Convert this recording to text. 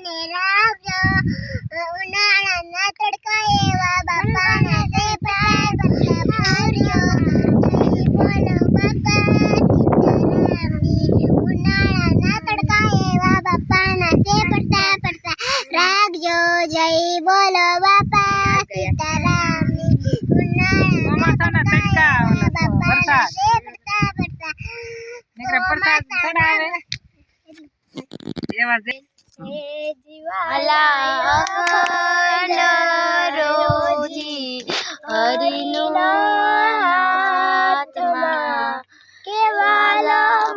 મને રાખજો ઉનાળાના તડકા એવા બાપાના તે પ્યાર ભર્યો બોલો બાપા સીતારામની ઉનાળાના તડકા એવા બાપાના તે પડતા રાખજો જય બોલો બાપા સીતારામની ઉનાળાના તડકા એવા બાપાના તે પડતા પ્રસાદ ચડાવે એવા રોજી હરિનો હાથમાં કેવાલા